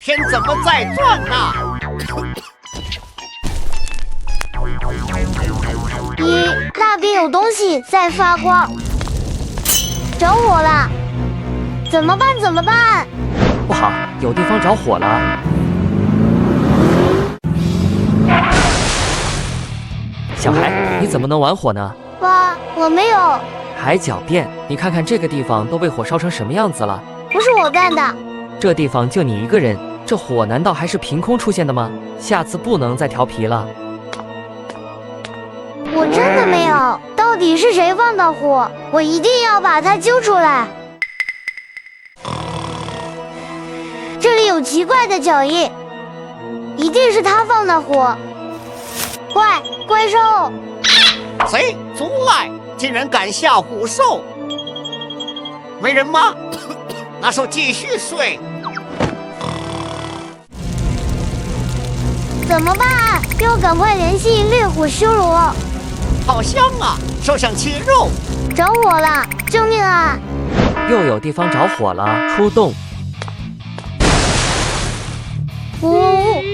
天怎么在转呢？咦，那边有东西在发光，着火了！怎么办？怎么办？不好，有地方着火了。小孩，你怎么能玩火呢？爸，我没有，还狡辩！你看看这个地方都被火烧成什么样子了。不是我干的。这地方就你一个人，这火难道还是凭空出现的吗？下次不能再调皮了。我真的没有，到底是谁放的火？我一定要把他揪出来。这里有奇怪的脚印，一定是他放的火。怪兽！谁足来？竟然敢吓唬兽！没人吗？那兽继续睡。怎么办？要赶快联系烈火修罗。好香啊！兽想切肉。着火了！救命啊！又有地方着火了，出动！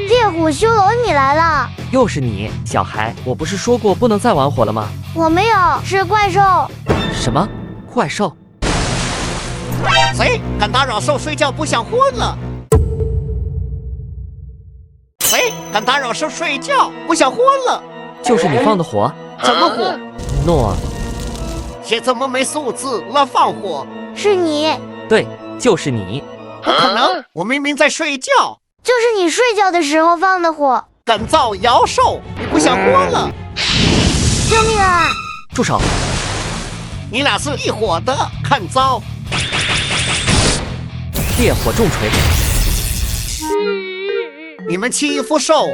烈火修罗你来了！又是你，小孩，我不是说过不能再玩火了吗？我没有，是怪兽。什么？怪兽？谁敢打扰兽睡觉不想昏了？谁敢打扰兽睡觉不想昏了？就是你放的火？怎么火？诺，这怎么没素质了？放火？是你。对，就是你。不可能，我明明在睡觉。就是你睡觉的时候放的火。敢造妖兽，你不想活了？救命啊！住手！你俩是一伙的，看招！烈火重锤！你们欺负兽！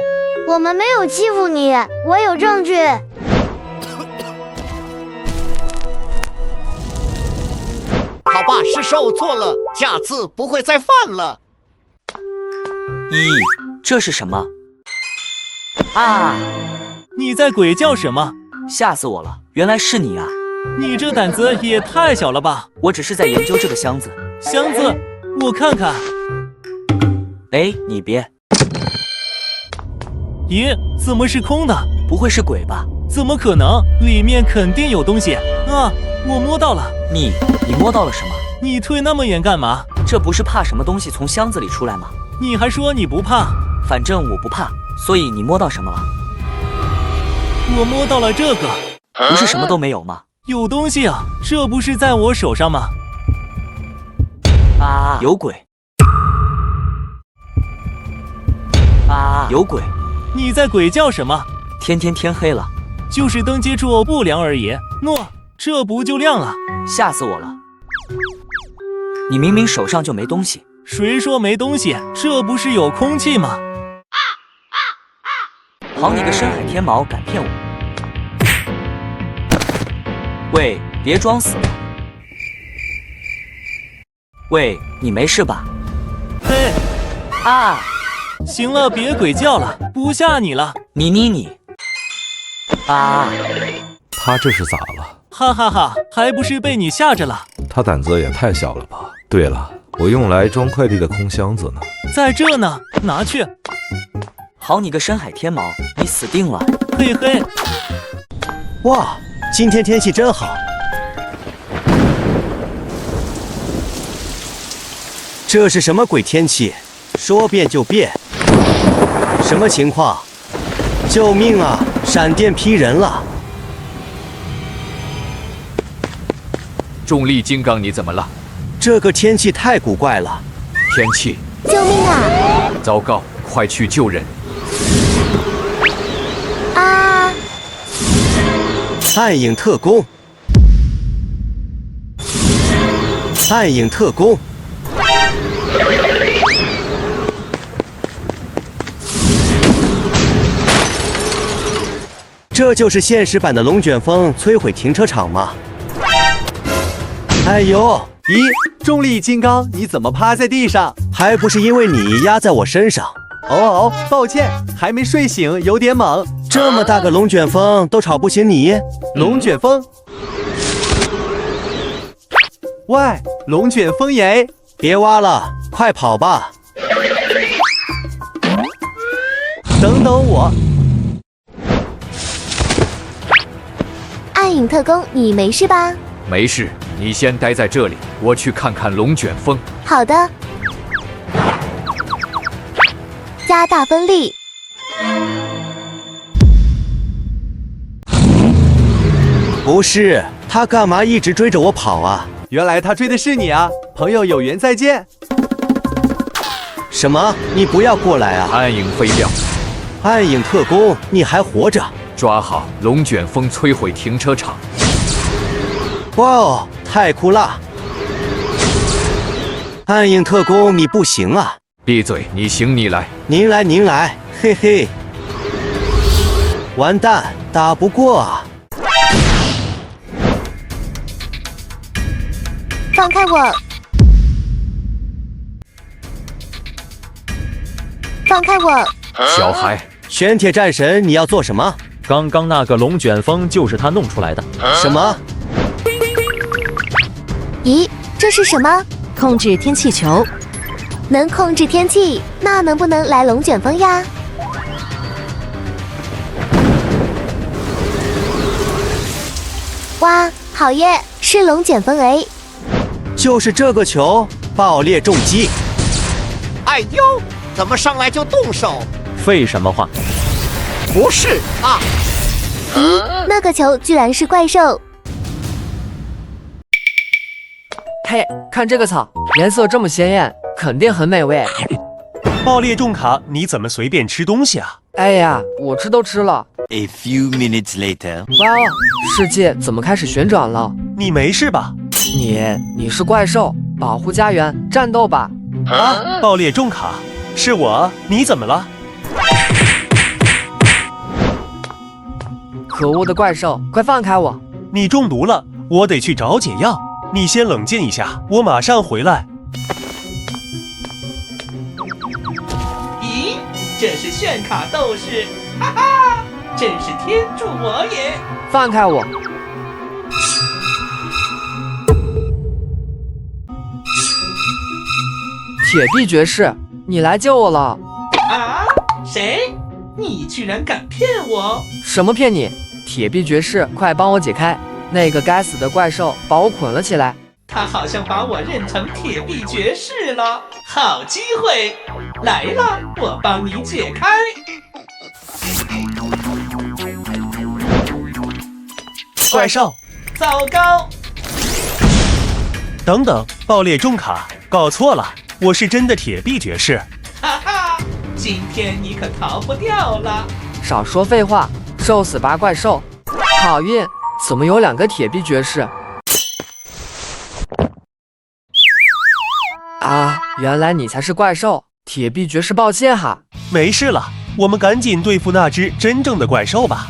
我们没有欺负你，我有证据。好吧，是兽错了，下次不会再犯了。咦，这是什么？啊！你在鬼叫什么？吓死我了！原来是你啊！你这胆子也太小了吧！我只是在研究这个箱子。箱子，我看看。哎，你别！咦，怎么是空的？不会是鬼吧？怎么可能？里面肯定有东西啊！我摸到了。你摸到了什么？你推那么远干嘛？这不是怕什么东西从箱子里出来吗？你还说你不怕？反正我不怕。所以你摸到什么了？我摸到了这个。不是什么都没有吗？有东西啊！这不是在我手上吗？啊！有鬼！啊！有鬼！你在鬼叫什么？天黑了，就是灯接触不良而已。诺，这不就亮了？吓死我了！你明明手上就没东西。谁说没东西？这不是有空气吗？好你个深海天毛，敢骗我！喂，别装死了！喂，你没事吧？嘿，啊！行了，别鬼叫了，不吓你了。你！啊！他这是咋了？哈哈哈，还不是被你吓着了。他胆子也太小了吧？对了，我用来装快递的空箱子呢。在这呢，拿去。好你个深海天毛，你死定了！嘿嘿。哇，今天天气真好。这是什么鬼天气？说变就变。什么情况？救命啊！闪电劈人了！重力金刚，你怎么了？这个天气太古怪了。天气！救命啊！糟糕，快去救人！啊！暗影特工！暗影特工！这就是现实版的龙卷风摧毁停车场吗？哎呦！咦，重力金刚，你怎么趴在地上？还不是因为你压在我身上。哦，抱歉，还没睡醒，有点猛。这么大个龙卷风都吵不醒你？龙卷风？喂，龙卷风耶！别挖了，快跑吧！等等我。暗影特工，你没事吧？没事，你先待在这里，我去看看龙卷风。好的。加大分力。不是，他干嘛一直追着我跑啊？原来他追的是你啊！朋友有缘再见。什么？你不要过来啊！暗影飞镖，暗影特工，你还活着？抓好！龙卷风摧毁停车场。哇哦，太酷了！暗影特工，你不行啊！闭嘴！你行你来。您来您来，嘿嘿。完蛋，打不过啊！放开我！放开我！小孩，玄铁战神，你要做什么？刚刚那个龙卷风就是他弄出来的。什么？咦，这是什么？控制天气球。能控制天气，那能不能来龙卷风呀？哇，好耶，是龙卷风哎！就是这个球，爆裂重击！哎呦，怎么上来就动手？废什么话？不是啊！咦，那个球居然是怪兽！嘿，看这个草，颜色这么鲜艳，肯定很美味。爆裂重卡，你怎么随便吃东西啊？哎呀，我吃都吃了。A few minutes later， 哇哦，世界怎么开始旋转了？你没事吧？你是怪兽，保护家园，战斗吧！啊，爆裂重卡，是我，你怎么了？可恶的怪兽，快放开我！你中毒了，我得去找解药。你先冷静一下，我马上回来。咦，这是炫卡斗士，哈哈，真是天助我也！放开我！铁臂爵士，你来救我了！啊？谁？你居然敢骗我！什么骗你？铁臂爵士，快帮我解开！那个该死的怪兽把我捆了起来。他好像把我认成铁臂爵士了，好机会！来了，我帮你解开。怪兽！糟糕！等等，爆裂重卡，搞错了，我是真的铁臂爵士。哈哈，今天你可逃不掉了。少说废话，受死吧怪兽！好运，怎么有2个铁臂爵士？啊，原来你才是怪兽！铁臂爵士，抱歉哈。没事了，我们赶紧对付那只真正的怪兽吧。